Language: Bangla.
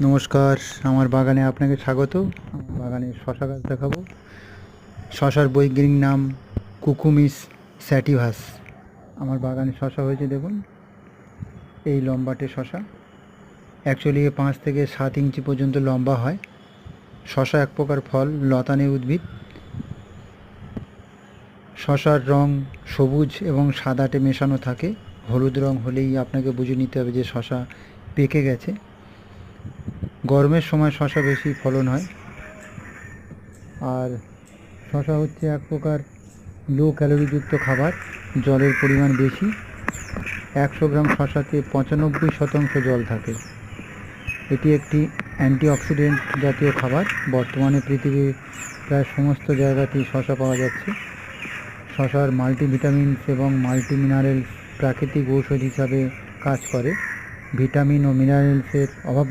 নমস্কার, আমার বাগানে আপনাকে স্বাগত। আমার বাগানে শশা গাছ দেখাবো। শশার বৈজ্ঞানিক নাম কুকুমিস স্যাটিভাস। আমার বাগানে শশা হয়েছে দেখুন, এই লম্বাটে শশা। অ্যাকচুয়ালি 5 থেকে 7 ইঞ্চি পর্যন্ত লম্বা হয়। শশা এক প্রকার ফল, লতানে উদ্ভিদ। শশার রং সবুজ এবং সাদাটে মেশানো থাকে। হলুদ রং হলেই আপনাকে বুঝে নিতে হবে যে শশা পেকে গেছে। গরমের সময় শশা বেশি ফলন হয়। আর শশা হচ্ছে এক প্রকার লো ক্যালোরিযুক্ত খাবার, জলের পরিমাণ বেশি। 100 গ্রাম শশাতে 95% জল থাকে। এটি একটি অ্যান্টিঅক্সিডেন্ট জাতীয় খাবার। বর্তমানে পৃথিবীর প্রায় সমস্ত জায়গাতেই শশা পাওয়া যাচ্ছে। শশার মাল্টিভিটামিনস এবং মাল্টিমিনারেলস প্রাকৃতিক ঔষধ হিসাবে কাজ করে। ভিটামিন ও মিনারেলসের অভাব